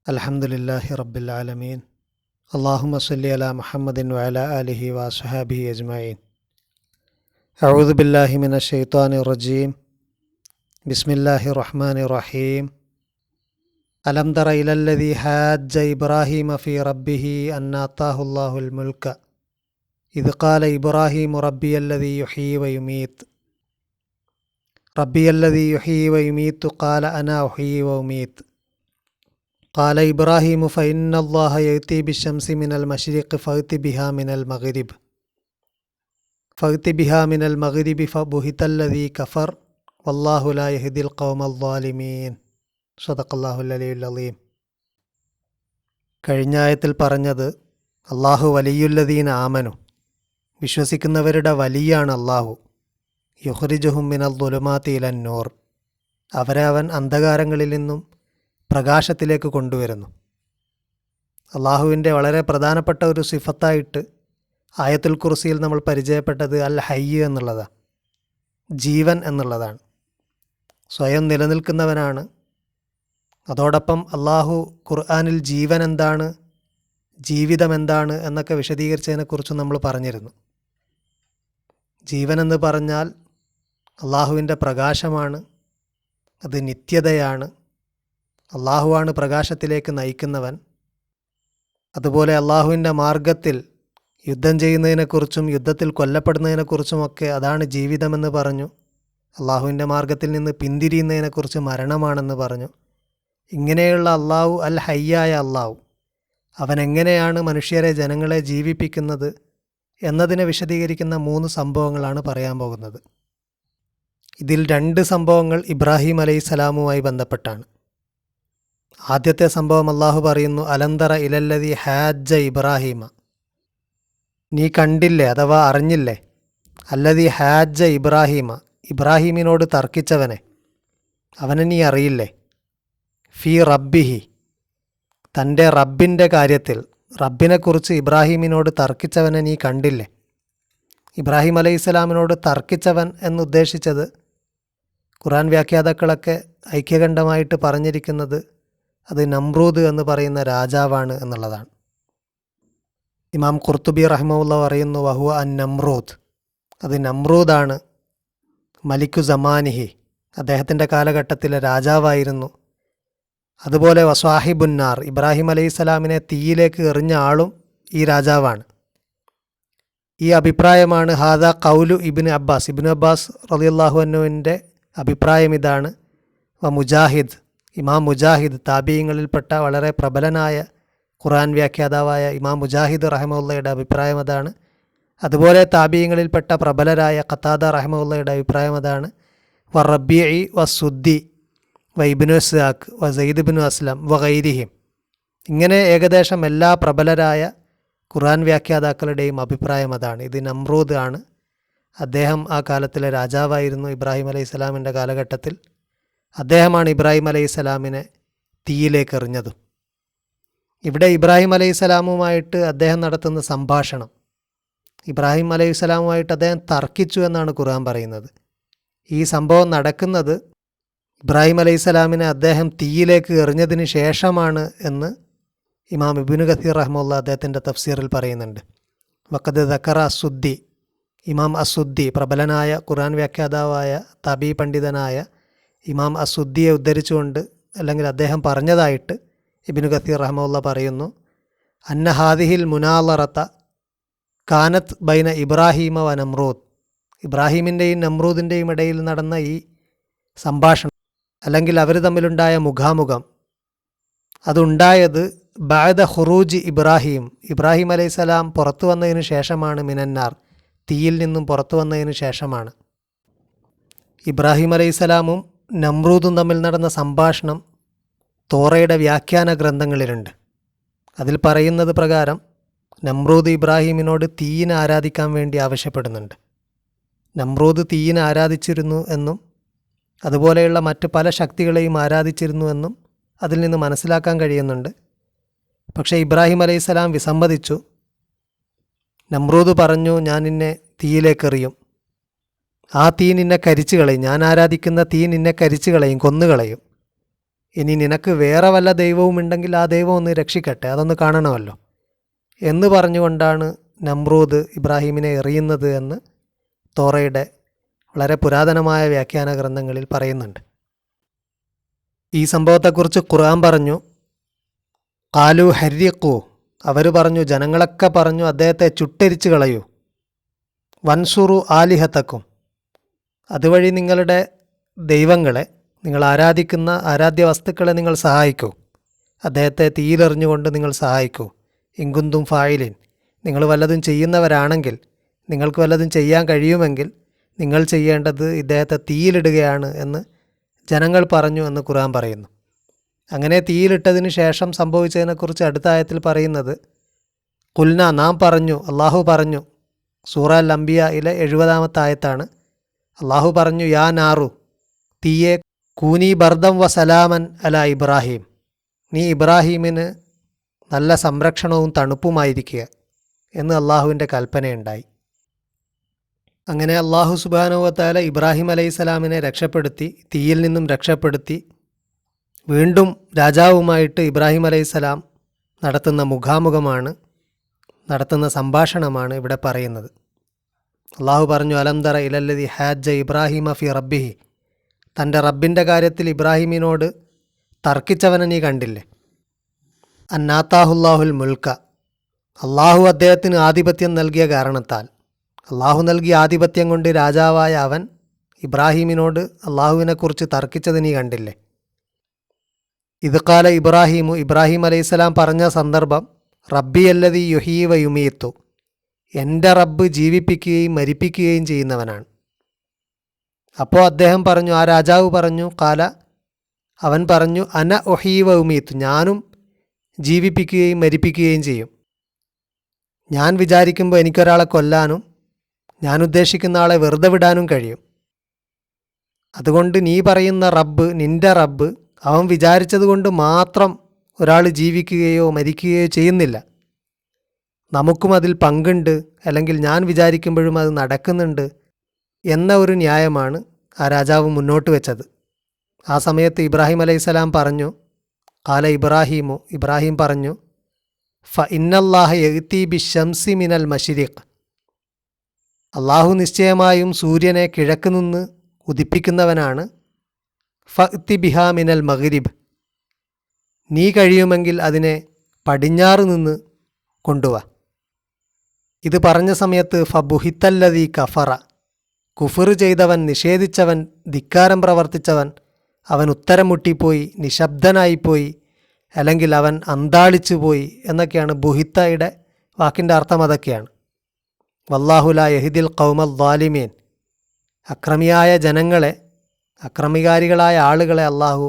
അൽഹംദുലില്ലാഹി റബ്ബിൽ ആലമീൻ. അല്ലാഹുമ്മ സ്വല്ലി അലാ മുഹമ്മദിൻ വഅലാ ആലിഹി വഅസ്ഹാബിഹി അജ്മഈൻ. അഊദു ബില്ലാഹി മിനശ് ശൈത്വാനിർ റജീം. ബിസ്മില്ലാഹിർ റഹ്മാനിർ റഹീം. അലം തറ ഇലല്ലദീ ഹാജ്ജ ഇബ്രാഹീമ ഫീ റബ്ബിഹി അന്നാ ആതാഹുല്ലാഹുൽ മുൽക ഇദ് ഖാല ഇബ്രാഹീമു റബ്ബിയല്ലദീ യുഹ്യീ വയുമീത്ത് റബ്ബിയല്ലദീ ഖാല അനാ ഉഹ്യീ വഉമീത്ത് ഖാല ഇബ്രാഹീമു ഫഇന്നല്ലാഹ യഅ്തി ബിശ്ശംസി മിനൽ മശ്രിഖി ഫഅ്തി ബിഹാ മിനൽ മഗ്രിബി ഫബുഹിതല്ലദീ കഫർ വല്ലാഹു ലാ യഹ്ദിൽ ഖൗമൽ ളാലിമീൻ. സദഖല്ലാഹുൽ അലിയ്യുൽ അളീം. കഴിഞ്ഞ ആയത്തിൽ പറഞ്ഞത് അല്ലാഹു വലിയുല്ലദീന ആമനു, വിശ്വസിക്കുന്നവരുടെ വലിയാണ് അല്ലാഹു. യുഖ്രിജുഹും മിനൽ ദുലുമാതി ഇലൻ നൂർ, അവരെ അവൻ അന്ധകാരങ്ങളിൽ നിന്നും പ്രകാശത്തിലേക്ക് കൊണ്ടുവരുന്നു. അള്ളാഹുവിൻ്റെ വളരെ പ്രധാനപ്പെട്ട ഒരു സിഫത്തായിട്ട് ആയത്തുൽ കുർസിയിൽ നമ്മൾ പരിചയപ്പെട്ടത് അൽ ഹയ്യ് എന്നുള്ളതാണ്, ജീവൻ എന്നുള്ളതാണ്. സ്വയം നിലനിൽക്കുന്നവനാണ്. അതോടൊപ്പം അള്ളാഹു ഖുർആനിൽ ജീവൻ എന്താണ്, ജീവിതം എന്താണ് എന്നൊക്കെ വിശദീകരിച്ചതിനെക്കുറിച്ച് നമ്മൾ പറഞ്ഞിരുന്നു. ജീവൻ എന്ന് പറഞ്ഞാൽ അള്ളാഹുവിൻ്റെ പ്രകാശമാണ്, അത് നിത്യതയാണ്. അള്ളാഹുവാണ് പ്രകാശത്തിലേക്ക് നയിക്കുന്നവൻ. അതുപോലെ അള്ളാഹുവിൻ്റെ മാർഗത്തിൽ യുദ്ധം ചെയ്യുന്നതിനെക്കുറിച്ചും യുദ്ധത്തിൽ കൊല്ലപ്പെടുന്നതിനെക്കുറിച്ചുമൊക്കെ അതാണ് ജീവിതമെന്ന് പറഞ്ഞു. അള്ളാഹുവിൻ്റെ മാർഗത്തിൽ നിന്ന് പിന്തിരിയുന്നതിനെക്കുറിച്ച് മരണമാണെന്ന് പറഞ്ഞു. ഇങ്ങനെയുള്ള അള്ളാഹു അൽ ഹയ്യായ അള്ളാഹു, അവൻ എങ്ങനെയാണ് മനുഷ്യരെ, ജനങ്ങളെ ജീവിപ്പിക്കുന്നത് എന്നതിനെ വിശദീകരിക്കുന്ന 3 സംഭവങ്ങളാണ് പറയാൻ പോകുന്നത്. ഇതിൽ 2 സംഭവങ്ങൾ ഇബ്രാഹിം അലൈഹിസ്സലാമുമായി ബന്ധപ്പെട്ടാണ്. ആദ്യത്തെ സംഭവം അള്ളാഹു പറയുന്നു, അലന്തറ ഇലല്ലദീ ഹാജ്ജ ഇബ്രാഹീമ, നീ കണ്ടില്ലേ അഥവാ അറിഞ്ഞില്ലേ, അല്ലദീ ഹാജ്ജ ഇബ്രാഹീമ, ഇബ്രാഹീമിനോട് തർക്കിച്ചവനെ, അവനെ നീ അറിയില്ലേ, ഫീ റബ്ബിഹി, തൻ്റെ റബ്ബിൻ്റെ കാര്യത്തിൽ, റബ്ബിനെക്കുറിച്ച് ഇബ്രാഹീമിനോട് തർക്കിച്ചവനെ നീ കണ്ടില്ലേ. ഇബ്രാഹിം അലൈഹിസ്സലാമിനോട് തർക്കിച്ചവൻ എന്നുദ്ദേശിച്ചത് ഖുർആൻ വ്യാഖ്യാതാക്കളൊക്കെ ഐക്യകണ്ഠമായിട്ട് പറഞ്ഞിരിക്കുന്നത് അത് നമ്രൂദ് എന്ന് പറയുന്ന രാജാവാണ് എന്നുള്ളതാണ്. ഇമാം ഖുർത്തുബി റഹിമഹുല്ലാഹ് പറയുന്നു, വഹുവ അൻ നമ്രൂദ്, അത് നമ്രൂദാണ്. മലിക്കു സമാനിഹി, അദ്ദേഹത്തിൻ്റെ കാലഘട്ടത്തിലെ രാജാവായിരുന്നു. അതുപോലെ വസ്വാഹിബുന്നാർ, ഇബ്രാഹിം അലൈഹിസ്സലാമിനെ തീയിലേക്ക് എറിഞ്ഞ ആളും ഈ രാജാവാണ്. ഈ അഭിപ്രായമാണ് ഹാദ ഖൗലു ഇബ്നു അബ്ബാസ് റളിയല്ലാഹു അൻഹുവിൻ്റെ അഭിപ്രായം ഇതാണ്. മുജാഹിദ്, ഇമാം മുജാഹിദ്, താബിഈങ്ങളിൽപ്പെട്ട വളരെ പ്രബലനായ ഖുർആൻ വ്യാഖ്യാതാവായ ഇമാം മുജാഹിദ് റഹിമഹുള്ളയുടെ അഭിപ്രായം അതാണ്. അതുപോലെ താബിഈങ്ങളിൽപ്പെട്ട പ്രബലരായ ഖതാദ റഹിമഹുള്ളയുടെ അഭിപ്രായം അതാണ്. റബീഇ വസുദ്ദി ഇബ്നു ഇസ്ഹാഖ് സെയ്ദ് ഇബ്നു അസ്ലം വഗൈരിഹിം, ഇങ്ങനെ ഏകദേശം എല്ലാ പ്രബലരായ ഖുർആൻ വ്യാഖ്യാതാക്കളുടെയും അഭിപ്രായം അതാണ്. ഇത് നമ്രൂദ് ആണ്. അദ്ദേഹം ആ കാലത്തിലെ രാജാവായിരുന്നു. ഇബ്രാഹിം അലൈഹിസ്സലാമിൻ്റെ കാലഘട്ടത്തിൽ അദ്ദേഹമാണ് ഇബ്രാഹിം അലൈഹിസ്സലാമിനെ തീയിലേക്ക് എറിഞ്ഞതും. ഇവിടെ ഇബ്രാഹിം അലൈഹിസ്സലാമുമായിട്ട് അദ്ദേഹം നടത്തുന്ന സംഭാഷണം, ഇബ്രാഹിം അലൈഹിസ്സലാമുമായിട്ട് അദ്ദേഹം തർക്കിച്ചു എന്നാണ് ഖുർആൻ പറയുന്നത്. ഈ സംഭവം നടക്കുന്നത് ഇബ്രാഹിം അലൈഹിസ്സലാമിനെ അദ്ദേഹം തീയിലേക്ക് എറിഞ്ഞതിന് ശേഷമാണ് എന്ന് ഇമാം ഇബ്നു കസീർ റഹിമഹുല്ലാഹ് അദ്ദേഹത്തിൻ്റെ തഫ്സീറിൽ പറയുന്നുണ്ട്. വഖദ് ദക്കറ അസുദ്ദി, ഇമാം അസുദ്ദി, പ്രബലനായ ഖുർആൻ വ്യാഖ്യാതാവായ തബീ പണ്ഡിതനായ ഇമാം അസുദ്ദിയെ ഉദ്ധരിച്ചുകൊണ്ട്, അല്ലെങ്കിൽ അദ്ദേഹം പറഞ്ഞതായിട്ട് ഇബ്നു കസീർ റഹിമഹുല്ലാഹ് പറയുന്നു, അന്ന ഹാദിഹിൽ മുനാലറത്ത കാനത്ത് ബൈന ഇബ്രാഹീമ വ നമ്രൂദ്, ഇബ്രാഹീമിൻ്റെയും നമ്രൂദിൻ്റെയും ഇടയിൽ നടന്ന ഈ സംഭാഷണം, അല്ലെങ്കിൽ അവർ തമ്മിലുണ്ടായ മുഖാമുഖം, അതുണ്ടായത് ബഅദ ഖുറൂജി ഇബ്രാഹിം അലൈഹിസ്സലാം പുറത്തു വന്നതിന് ശേഷമാണ്, മിനന്നാർ, തീയിൽ നിന്നും പുറത്തു വന്നതിന് ശേഷമാണ്. ഇബ്രാഹിം അലൈഹിസ്സലാമും നമ്രൂദും തമ്മിൽ നടന്ന സംഭാഷണം തോറയുടെ വ്യാഖ്യാന ഗ്രന്ഥങ്ങളിലുണ്ട്. അതിൽ പറയുന്നത് പ്രകാരം നമ്രൂദ് ഇബ്രാഹീമിനോട് തീയിനെ ആരാധിക്കാൻ വേണ്ടി ആവശ്യപ്പെടുന്നുണ്ട്. നമ്രൂദ് തീയിനെ ആരാധിച്ചിരുന്നു എന്നും അതുപോലെയുള്ള മറ്റ് പല ശക്തികളെയും ആരാധിച്ചിരുന്നു എന്നും അതിൽ നിന്ന് മനസ്സിലാക്കാൻ കഴിയുന്നുണ്ട്. പക്ഷേ ഇബ്രാഹിം അലൈഹിസ്സലാം വിസമ്മതിച്ചു. നമ്രൂദ് പറഞ്ഞു, ഞാൻ നിന്നെ തീയിലേക്കെറിയും, ആ തീ നിന്നെ കരിച്ചു കളയും, ഞാൻ ആരാധിക്കുന്ന തീ നിന്നെ കരിച്ചു കളയും, കൊന്നുകളയും. ഇനി നിനക്ക് വേറെ വല്ല ദൈവവും ഉണ്ടെങ്കിൽ ആ ദൈവം ഒന്ന് രക്ഷിക്കട്ടെ, അതൊന്ന് കാണണമല്ലോ എന്ന് പറഞ്ഞുകൊണ്ടാണ് നമ്രൂദ് ഇബ്രാഹീമിനെ എറിയുന്നത് എന്ന് തോറയുടെ വളരെ പുരാതനമായ വ്യാഖ്യാന ഗ്രന്ഥങ്ങളിൽ പറയുന്നുണ്ട്. ഈ സംഭവത്തെക്കുറിച്ച് ഖുർആൻ പറഞ്ഞു, ഖാലു ഹരിഖു, അവർ പറഞ്ഞു, ജനങ്ങളൊക്കെ പറഞ്ഞു, അദ്ദേഹത്തെ ചുട്ടരിച്ച് കളയൂ. വൻസുറു ആലിഹത്തക്കും, അതുവഴി നിങ്ങളുടെ ദൈവങ്ങളെ, നിങ്ങൾ ആരാധിക്കുന്ന ആരാധ്യ വസ്തുക്കളെ നിങ്ങൾ സഹായിക്കൂ. അദ്ദേഹത്തെ തീയിലെറിഞ്ഞുകൊണ്ട് നിങ്ങൾ സഹായിക്കൂ. ഇങ്കുന്തും ഫായിലിൻ, നിങ്ങൾ വല്ലതും ചെയ്യുന്നവരാണെങ്കിൽ, നിങ്ങൾക്ക് വല്ലതും ചെയ്യാൻ കഴിയുമെങ്കിൽ നിങ്ങൾ ചെയ്യേണ്ടത് ഇദ്ദേഹത്തെ തീയിലിടുകയാണ് എന്ന് ജനങ്ങൾ പറഞ്ഞു എന്ന് ഖുർആൻ പറയുന്നു. അങ്ങനെ തീയിലിട്ടതിന് ശേഷം സംഭവിച്ചതിനെക്കുറിച്ച് അടുത്ത ആയത്തിൽ പറയുന്നത്, കുൽന, നാം പറഞ്ഞു, അള്ളാഹു പറഞ്ഞു. സൂറ അൽ അംബിയയിലെ 70-ാമത്തെ ആയത്താണ്. അള്ളാഹു പറഞ്ഞു, യാ നാറു, തീയെ, കൂനി ബർദം വ സലാമൻ അല ഇബ്രാഹിം, നീ ഇബ്രാഹീമിന് നല്ല സംരക്ഷണവും തണുപ്പുമായിരിക്കുക എന്ന് അള്ളാഹുവിൻ്റെ കൽപ്പനയുണ്ടായി. അങ്ങനെ അള്ളാഹു സുബ്ഹാനഹു വ തആല ഇബ്രാഹിം അലൈഹിസ്സലാമിനെ രക്ഷപ്പെടുത്തി, തീയിൽ നിന്നും രക്ഷപ്പെടുത്തി, വീണ്ടും രാജാവുമായിട്ട് ഇബ്രാഹിം അലൈഹിസ്സലാം നടത്തുന്ന മുഖാമുഖമാണ്, നടത്തുന്ന സംഭാഷണമാണ് ഇവിടെ പറയുന്നത്. അള്ളാഹു പറഞ്ഞു, അലം തറ ഇലല്ലദി ഹാജ ഇബ്രാഹിമ ഫി റബ്ബിഹി, തൻ്റെ റബ്ബിൻ്റെ കാര്യത്തിൽ ഇബ്രാഹിമിനോട് തർക്കിച്ചവനെ നീ കണ്ടില്ലേ? അന്നാത്താഹുല്ലാഹുൽ മുൽക്ക, അള്ളാഹു അദ്ദേഹത്തിന് ആധിപത്യം നൽകിയ കാരണത്താൽ, അള്ളാഹു നൽകിയ ആധിപത്യം കൊണ്ട് രാജാവായ അവൻ ഇബ്രാഹീമിനോട് അള്ളാഹുവിനെക്കുറിച്ച് തർക്കിച്ചത് നീ കണ്ടില്ലേ? ഇത് കാല ഇബ്രാഹീമു, ഇബ്രാഹിം അലൈഹിസ്സലാം പറഞ്ഞ സന്ദർഭം, റബ്ബി അല്ലദീ യുഹീ വ യുമീത്തു, എൻ്റെ റബ്ബ് ജീവിപ്പിക്കുകയും മരിപ്പിക്കുകയും ചെയ്യുന്നവനാണ്. അപ്പോൾ അദ്ദേഹം പറഞ്ഞു, ആ രാജാവ് പറഞ്ഞു, കാല, അവൻ പറഞ്ഞു, അന ഉഹീ വ ഉമീത്തു, ഞാനും ജീവിപ്പിക്കുകയും മരിപ്പിക്കുകയും ചെയ്യും. ഞാൻ വിചാരിക്കുമ്പോൾ എനിക്കൊരാളെ കൊല്ലാനും ഞാൻ ഉദ്ദേശിക്കുന്ന ആളെ വെറുതെ വിടാനും കഴിയും. അതുകൊണ്ട് നീ പറയുന്ന റബ്ബ്, നിൻ്റെ റബ്ബ്, അവൻ വിചാരിച്ചതുകൊണ്ട് മാത്രം ഒരാൾ ജീവിക്കുകയോ മരിക്കുകയോ ചെയ്യുന്നില്ല. നമുക്കും അതിൽ പങ്കുണ്ട്, അല്ലെങ്കിൽ ഞാൻ വിചാരിക്കുമ്പോഴും അത് നടക്കുന്നുണ്ട് എന്ന ഒരു ന്യായമാണ് ആ രാജാവ് മുന്നോട്ട് വെച്ചത്. ആ സമയത്ത് ഇബ്രാഹിം അലൈഹിസ്സലാം പറഞ്ഞു, കാല ഇബ്രാഹീമു, ഇബ്രാഹിം പറഞ്ഞു, ഫ ഇന്നല്ലാഹ യഗ്തി ബിശംസി മിനൽ മശ്രിഖ്, അള്ളാഹു നിശ്ചയമായും സൂര്യനെ കിഴക്ക് നിന്ന് ഉദിപ്പിക്കുന്നവനാണ്. ഫഅ്തി ബിഹാ മിനൽ മഗ്രിബ്, നീ കഴിയുമെങ്കിൽ അതിനെ പടിഞ്ഞാറ് നിന്ന് കൊണ്ടുവാ. ഇത് പറഞ്ഞ സമയത്ത് ഫബുഹിത്തല്ലദീ കഫറ, കുഫർ ചെയ്തവൻ, നിഷേധിച്ചവൻ, ധിക്കാരം പ്രവർത്തിച്ചവൻ, അവൻ ഉത്തരം മുട്ടിപ്പോയി, നിശബ്ദനായിപ്പോയി, അല്ലെങ്കിൽ അവൻ അന്താളിച്ചു പോയി എന്നൊക്കെയാണ് ബുഹിത്തയുടെ വാക്കിൻ്റെ അർത്ഥം. അതൊക്കെയാണ്. വല്ലാഹു ലാ യഹ്ദിൽ ഖൗമൽ ളാലിമീൻ, അക്രമിയായ ജനങ്ങളെ, അക്രമികാരികളായ ആളുകളെ അള്ളാഹു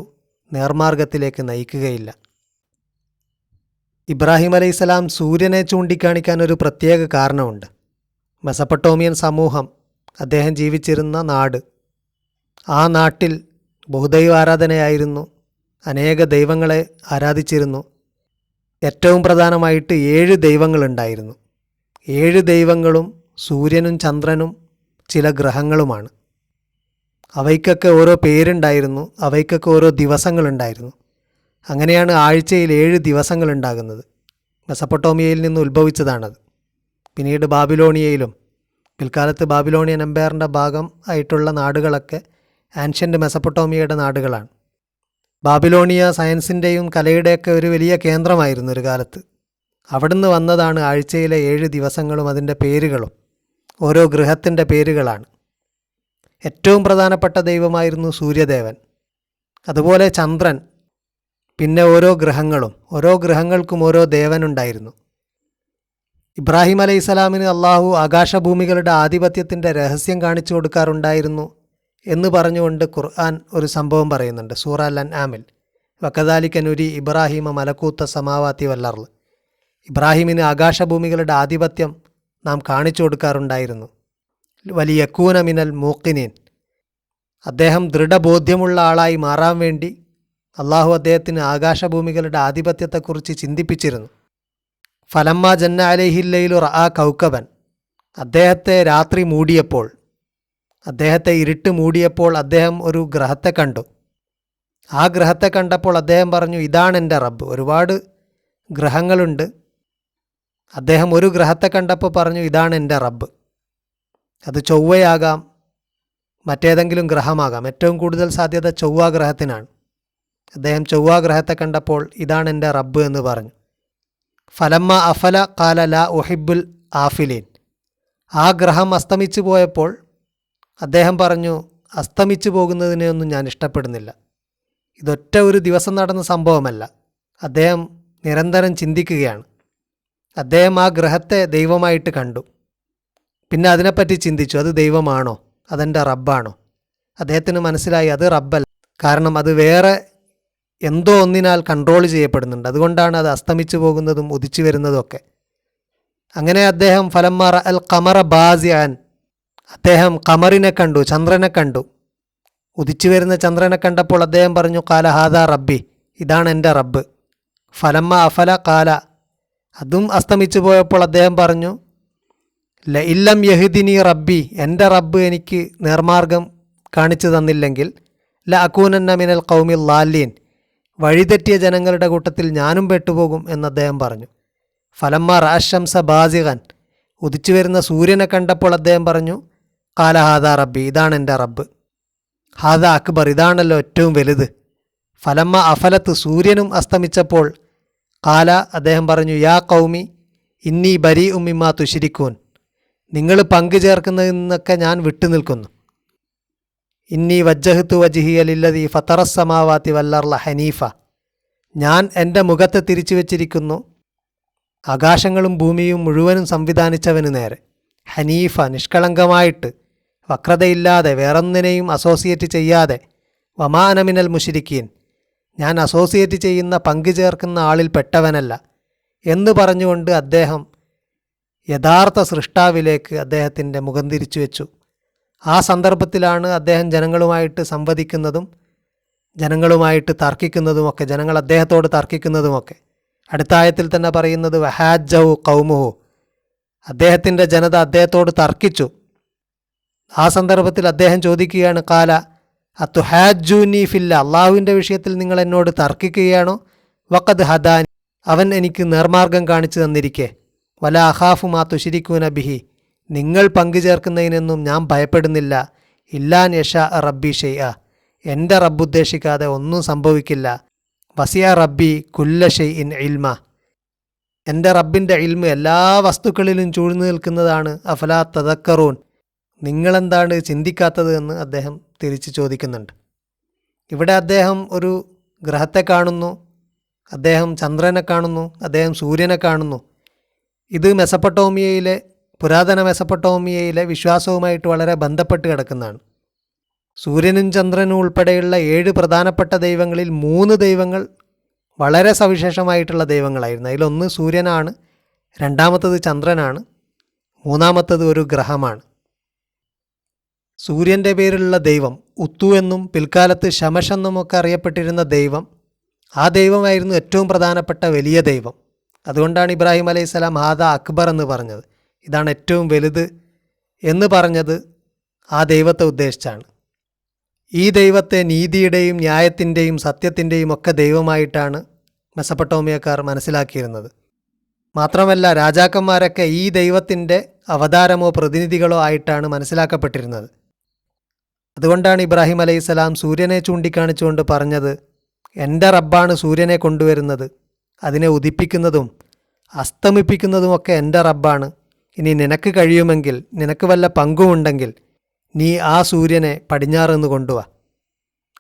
നേർമാർഗത്തിലേക്ക് നയിക്കുകയില്ല. ഇബ്രാഹിം അലൈഹിസ്സലാം സൂര്യനെ ചൂണ്ടിക്കാണിക്കാൻ ഒരു പ്രത്യേക കാരണമുണ്ട്. മെസപ്പൊട്ടോമിയൻ സമൂഹം, അദ്ദേഹം ജീവിച്ചിരുന്ന നാട്, ആ നാട്ടിൽ ബഹുദൈവ ആരാധനയായിരുന്നു. അനേക ദൈവങ്ങളെ ആരാധിച്ചിരുന്നു. ഏറ്റവും പ്രധാനമായിട്ട് 7 ദൈവങ്ങളുണ്ടായിരുന്നു. 7 ദൈവങ്ങളും സൂര്യനും ചന്ദ്രനും ചില ഗ്രഹങ്ങളുമാണ്. അവയ്ക്കൊക്കെ ഓരോ പേരുണ്ടായിരുന്നു, അവയ്ക്കൊക്കെ ഓരോ ദിവസങ്ങളുണ്ടായിരുന്നു. അങ്ങനെയാണ് ആഴ്ചയിൽ 7 ദിവസങ്ങളുണ്ടാകുന്നത്. മെസപ്പൊട്ടോമിയയിൽ നിന്ന് ഉത്ഭവിച്ചതാണത്. പിന്നീട് ബാബിലോണിയയിലും, പിൽക്കാലത്ത് ബാബിലോണിയൻ എംപയറിൻ്റെ ഭാഗം ആയിട്ടുള്ള നാടുകളൊക്കെ ആൻഷ്യൻ്റ് മെസപ്പൊട്ടോമിയയുടെ നാടുകളാണ്. ബാബിലോണിയ സയൻസിൻ്റെയും കലയുടെയൊക്കെ ഒരു വലിയ കേന്ദ്രമായിരുന്നു ഒരു കാലത്ത്. അവിടുന്ന് വന്നതാണ് ആഴ്ചയിലെ 7 ദിവസങ്ങളും അതിൻ്റെ പേരുകളും. ഓരോ ഗൃഹത്തിൻ്റെ പേരുകളാണ്. ഏറ്റവും പ്രധാനപ്പെട്ട ദൈവമായിരുന്നു സൂര്യദേവൻ, അതുപോലെ ചന്ദ്രൻ, പിന്നെ ഓരോ ഗ്രഹങ്ങളും. ഓരോ ഗ്രഹങ്ങൾക്കും ഓരോ ദേവനുണ്ടായിരുന്നു. ഇബ്രാഹിം അലൈഹിസ്സലാമിന് അള്ളാഹു ആകാശഭൂമികളുടെ ആധിപത്യത്തിൻ്റെ രഹസ്യം കാണിച്ചു കൊടുക്കാറുണ്ടായിരുന്നു എന്ന് പറഞ്ഞുകൊണ്ട് ഖുർആൻ ഒരു സംഭവം പറയുന്നുണ്ട് സൂറ അൽ അൻആമിൽ. വകദാലിക നുരി ഇബ്രാഹിമ മലക്കൂത്ത സമാവാത്തി വല്ലർള്, ഇബ്രാഹിമിന് ആകാശഭൂമികളുടെ ആധിപത്യം നാം കാണിച്ചു കൊടുക്കാറുണ്ടായിരുന്നു. വലിയക്കൂന മിനൽ മൂക്കിനീൻ, അദ്ദേഹം ദൃഢബോധ്യമുള്ള ആളായി മാറാൻ വേണ്ടി അള്ളാഹു അദ്ദേഹത്തിന് ആകാശഭൂമികളുടെ ആധിപത്യത്തെക്കുറിച്ച് ചിന്തിപ്പിച്ചിരുന്നു. ഫലമ്മ ജന്ന അലൈഹില്ലയിലു റആ കൗക്കബൻ, അദ്ദേഹത്തെ രാത്രി മൂടിയപ്പോൾ, അദ്ദേഹത്തെ ഇരുട്ട് മൂടിയപ്പോൾ അദ്ദേഹം ഒരു ഗ്രഹത്തെ കണ്ടു. ആ ഗ്രഹത്തെ കണ്ടപ്പോൾ അദ്ദേഹം പറഞ്ഞു, ഇതാണ് എൻ്റെ റബ്ബ്. ഒരുപാട് ഗ്രഹങ്ങളുണ്ട്. അദ്ദേഹം ഒരു ഗ്രഹത്തെ കണ്ടപ്പോൾ പറഞ്ഞു, ഇതാണ് എൻ്റെ റബ്ബ്. അത് ചൊവ്വയാകാം, മറ്റേതെങ്കിലും ഗ്രഹമാകാം. ഏറ്റവും കൂടുതൽ സാധ്യത ചൊവ്വ ഗ്രഹത്തിനാണ്. അദ്ദേഹം ചൊവ്വ ഗ്രഹത്തെ കണ്ടപ്പോൾ ഇതാണ് എൻ്റെ റബ്ബ് എന്ന് പറഞ്ഞു. ഫലമ്മ അഫല കാല ലാ ഉഹിബുൽ ആഫിലീൻ. ആ ഗ്രഹം അസ്തമിച്ചു പോയപ്പോൾ അദ്ദേഹം പറഞ്ഞു, അസ്തമിച്ചു പോകുന്നതിനെയൊന്നും ഞാൻ ഇഷ്ടപ്പെടുന്നില്ല. ഇതൊറ്റ ഒരു ദിവസം നടന്ന സംഭവമല്ല. അദ്ദേഹം നിരന്തരം ചിന്തിക്കുകയാണ്. അദ്ദേഹം ആ ഗ്രഹത്തെ ദൈവമായിട്ട് കണ്ടു. പിന്നെ അതിനെപ്പറ്റി ചിന്തിച്ചു, അത് ദൈവമാണോ, അതെൻ്റെ റബ്ബാണോ? അദ്ദേഹത്തിന് മനസ്സിലായി അത് റബ്ബല്ല. കാരണം അത് വേറെ എന്തോ ഒന്നിനാൽ കൺട്രോൾ ചെയ്യപ്പെടുന്നുണ്ട്. അതുകൊണ്ടാണ് അത് അസ്തമിച്ചു പോകുന്നതും ഉദിച്ചു വരുന്നതും ഒക്കെ. അങ്ങനെ അദ്ദേഹം ഫലമ്മ അൽ ഖമറ ബാസിഅൻ, അദ്ദേഹം ഖമറിനെ കണ്ടു, ചന്ദ്രനെ കണ്ടു. ഉദിച്ചു വരുന്ന ചന്ദ്രനെ കണ്ടപ്പോൾ അദ്ദേഹം പറഞ്ഞു, കാല ഹാദാ റബ്ബി, ഇതാണ് എൻ്റെ റബ്ബ്. ഫലമ്മ അഫല കാല, അതും അസ്തമിച്ചു പോയപ്പോൾ അദ്ദേഹം പറഞ്ഞു, ല ഇല്ലം യഹ്ദിനി റബ്ബി, എൻ്റെ റബ്ബ് എനിക്ക് നേർമാർഗം കാണിച്ചു തന്നില്ലെങ്കിൽ ല അക്കൂനന്ന മിനൽ ഖൗമിൽ ലാലീൻ, വഴിതെറ്റിയ ജനങ്ങളുടെ കൂട്ടത്തിൽ ഞാനും പെട്ടുപോകും എന്ന് അദ്ദേഹം പറഞ്ഞു. ഫലമ്മ റാഷംസ ബാസിഖൻ, ഉദിച്ചു വരുന്ന സൂര്യനെ കണ്ടപ്പോൾ അദ്ദേഹം പറഞ്ഞു, കാല ഹാദാ റബ്ബി, ഇതാണ് എൻ്റെ റബ്ബ്. ഹാദ അക്ബർ, ഇതാണല്ലോ ഏറ്റവും വലുത്. ഫലമ്മ അഫലത്ത്, സൂര്യനും അസ്തമിച്ചപ്പോൾ കാല, അദ്ദേഹം പറഞ്ഞു, യാ കൗമി ഇന്നി ബരി ഉമ്മിമാ തുശിരിക്കൂൻ, നിങ്ങൾ പങ്കു ചേർക്കുന്നതിൽ നിന്നൊക്കെ ഞാൻ വിട്ടുനിൽക്കുന്നു. ഇന്നി വജ്ജഹത്തു വജ്ഹിയ ലില്ലദീ ഫത്തറസ്സമാവാതി വല്ലർള ഹനീഫ, ഞാൻ എൻ്റെ മുഖത്തെ തിരിച്ചു വച്ചിരിക്കുന്നു ആകാശങ്ങളും ഭൂമിയും മുഴുവനും സംവിധാനിച്ചവന് നേരെ. ഹനീഫ, നിഷ്കളങ്കമായിട്ട്, വക്രതയില്ലാതെ, വേറൊന്നിനെയും അസോസിയേറ്റ് ചെയ്യാതെ. വമാനമിനൽ മുശിരിക്കീൻ, ഞാൻ അസോസിയേറ്റ് ചെയ്യുന്ന പങ്കു ചേർക്കുന്ന ആളിൽ പെട്ടവനല്ല എന്ന് പറഞ്ഞുകൊണ്ട് അദ്ദേഹം യഥാർത്ഥ സൃഷ്ടാവിലേക്ക് അദ്ദേഹത്തിൻ്റെ മുഖം തിരിച്ചു വെച്ചു. ആ സന്ദർഭത്തിലാണ് അദ്ദേഹം ജനങ്ങളുമായിട്ട് സംവദിക്കുന്നതും ജനങ്ങളുമായിട്ട് തർക്കിക്കുന്നതുമൊക്കെ, ജനങ്ങൾ അദ്ദേഹത്തോട് തർക്കിക്കുന്നതുമൊക്കെ. അടുത്ത ആയത്തിൽ തന്നെ പറയുന്നത് വഹാജഹു ഖൗമുഹു, അദ്ദേഹത്തിൻ്റെ ജനത അദ്ദേഹത്തോട് തർക്കിച്ചു. ആ സന്ദർഭത്തിൽ അദ്ദേഹം ചോദിക്കുകയാണ്, കാല അത്തുഹാജൂനി ഫില്ല, അള്ളാഹുവിൻ്റെ വിഷയത്തിൽ നിങ്ങൾ എന്നോട് തർക്കിക്കുകയാണോ? വഖദ് ഹദാനി, അവൻ എനിക്ക് നേർമാർഗം കാണിച്ചു തന്നിരിക്കെ. വല അഖാഫു മാ തുശിരിക്കൂന ബിഹി, നിങ്ങൾ പങ്കുചേർക്കുന്നതിനൊന്നും ഞാൻ ഭയപ്പെടുന്നില്ല. ഇല്ലാൻ യഷാ റബ്ബി ഷെയ്അ, എൻ്റെ റബ്ബ് ഉദ്ദേശിക്കാതെ ഒന്നും സംഭവിക്കില്ല. വസിയ റബ്ബി കുല്ല ഷെയ്ഇൻ ഇൽമ, എൻ്റെ റബ്ബിൻ്റെ ഇൽമ് എല്ലാ വസ്തുക്കളിലും ചൂഴ്ന്നു നിൽക്കുന്നതാണ്. അഫലാ തദക്കറൂൻ, നിങ്ങളെന്താണ് ചിന്തിക്കാത്തത് എന്ന് അദ്ദേഹം തിരിച്ചു ചോദിക്കുന്നുണ്ട്. ഇവിടെ അദ്ദേഹം ഒരു ഗ്രഹത്തെ കാണുന്നു, അദ്ദേഹം ചന്ദ്രനെ കാണുന്നു, അദ്ദേഹം സൂര്യനെ കാണുന്നു. ഇത് മെസപ്പൊട്ടോമിയയിലെ, പുരാതന മെസപ്പൊട്ടോമിയയിലെ വിശ്വാസവുമായിട്ട് വളരെ ബന്ധപ്പെട്ട് കിടക്കുന്നതാണ്. സൂര്യനും ചന്ദ്രനും ഉൾപ്പെടെയുള്ള 7 പ്രധാനപ്പെട്ട ദൈവങ്ങളിൽ 3 ദൈവങ്ങൾ വളരെ സവിശേഷമായിട്ടുള്ള ദൈവങ്ങളായിരുന്നു. അതിലൊന്ന് സൂര്യനാണ്, രണ്ടാമത്തത് ചന്ദ്രനാണ്, മൂന്നാമത്തത് ഒരു ഗ്രഹമാണ്. സൂര്യൻ്റെ പേരിലുള്ള ദൈവം ഉത്തു എന്നും പിൽക്കാലത്ത് ശമഷ് എന്നുമൊക്കെ അറിയപ്പെട്ടിരുന്ന ദൈവം, ആ ദൈവമായിരുന്നു ഏറ്റവും പ്രധാനപ്പെട്ട വലിയ ദൈവം. അതുകൊണ്ടാണ് ഇബ്രാഹിം അലൈഹിസ്സലാം ഹാദ അക്ബർ എന്ന് പറഞ്ഞത്. ഇതാണ് ഏറ്റവും വലുത് എന്ന് പറഞ്ഞത് ആ ദൈവത്തെ ഉദ്ദേശിച്ചാണ്. ഈ ദൈവത്തെ നീതിയുടെയും ന്യായത്തിൻ്റെയും സത്യത്തിൻ്റെയും ഒക്കെ ദൈവമായിട്ടാണ് മെസപ്പൊട്ടോമിയക്കാർ മനസ്സിലാക്കിയിരുന്നത്. മാത്രമല്ല രാജാക്കന്മാരൊക്കെ ഈ ദൈവത്തിൻ്റെ അവതാരമോ പ്രതിനിധികളോ ആയിട്ടാണ് മനസ്സിലാക്കപ്പെട്ടിരുന്നത്. അതുകൊണ്ടാണ് ഇബ്രാഹിം അലൈഹിസ്സലാം സൂര്യനെ ചൂണ്ടിക്കാണിച്ചുകൊണ്ട് പറഞ്ഞത്, എൻ്റെ റബ്ബാണ് സൂര്യനെ കൊണ്ടുവരുന്നത്, അതിനെ ഉദിപ്പിക്കുന്നതും അസ്തമിപ്പിക്കുന്നതുമൊക്കെ എൻ്റെ റബ്ബാണ്. ഇനി നിനക്ക് കഴിയുമെങ്കിൽ, നിനക്ക് വല്ല പങ്കുമുണ്ടെങ്കിൽ നീ ആ സൂര്യനെ പടിഞ്ഞാറ് നിന്ന് കൊണ്ടുവാ.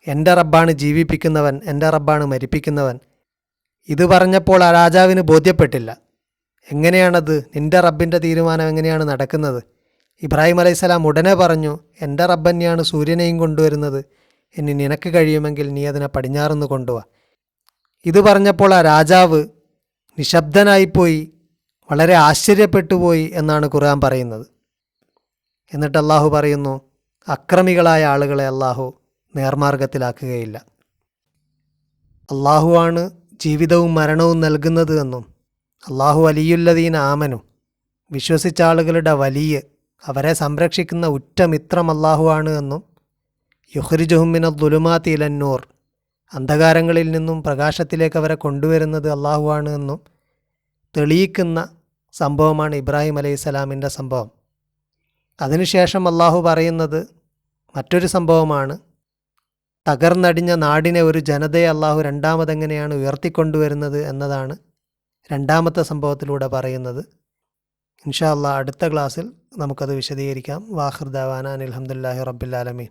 എൻ്റെ റബ്ബാണ് ജീവിപ്പിക്കുന്നവൻ, എൻ്റെ റബ്ബാണ് മരിപ്പിക്കുന്നവൻ. ഇത് പറഞ്ഞപ്പോൾ ആ രാജാവിന് ബോധ്യപ്പെട്ടില്ല. എങ്ങനെയാണത്, നിൻ്റെ റബ്ബിൻ്റെ തീരുമാനം എങ്ങനെയാണ് നടക്കുന്നത്? ഇബ്രാഹിം അലൈഹിസ്സലാം ഉടനെ പറഞ്ഞു, എൻ്റെ റബ്ബ് തന്നെയാണ് സൂര്യനെയും കൊണ്ടുവരുന്നത്, ഇനി നിനക്ക് കഴിയുമെങ്കിൽ നീ അതിനെ പടിഞ്ഞാറ് നിന്ന് കൊണ്ടുവാ. ഇത് പറഞ്ഞപ്പോൾ ആ രാജാവ് നിശബ്ദനായിപ്പോയി, വളരെ ആശ്ചര്യപ്പെട്ടുപോയി എന്നാണ് ഖുർആൻ പറയുന്നത്. എന്നിട്ട് അള്ളാഹു പറയുന്നു, അക്രമികളായ ആളുകളെ അള്ളാഹു നേർമാർഗത്തിലാക്കുകയില്ല. അള്ളാഹുവാണ് ജീവിതവും മരണവും നൽകുന്നത് എന്നും അള്ളാഹു വലിയുല്ലദീന ആമനു, വിശ്വസിച്ച ആളുകളുടെ വലിയ, അവരെ സംരക്ഷിക്കുന്ന ഉറ്റമിത്രം അള്ളാഹുവാണ് എന്നും യുഖ്രിജുഹും മിനദ്ദുലുമാതി ഇലന്നൂർ, അന്ധകാരങ്ങളിൽ നിന്നും പ്രകാശത്തിലേക്ക് അവരെ കൊണ്ടുവരുന്നത് അള്ളാഹുവാണ് എന്നും തെളിയിക്കുന്ന സംഭവമാണ് ഇബ്രാഹിം അലൈഹിസ്സലാമിൻ്റെ സംഭവം. അതിനുശേഷം അള്ളാഹു പറയുന്നത് മറ്റൊരു സംഭവമാണ്. തകർന്നടിഞ്ഞ നാടിനെ, ഒരു ജനതയെ അള്ളാഹു രണ്ടാമതെങ്ങനെയാണ് ഉയർത്തിക്കൊണ്ടുവരുന്നത് എന്നതാണ് രണ്ടാമത്തെ സംഭവത്തിലൂടെ പറയുന്നത്. ഇൻഷാ അള്ളാഹ് അടുത്ത ക്ലാസ്സിൽ നമുക്കത് വിശദീകരിക്കാം. വാഖിർ ദഅവാനാ അനിൽ ഹംദുലില്ലാഹി റബ്ബിൽ ആലമീൻ.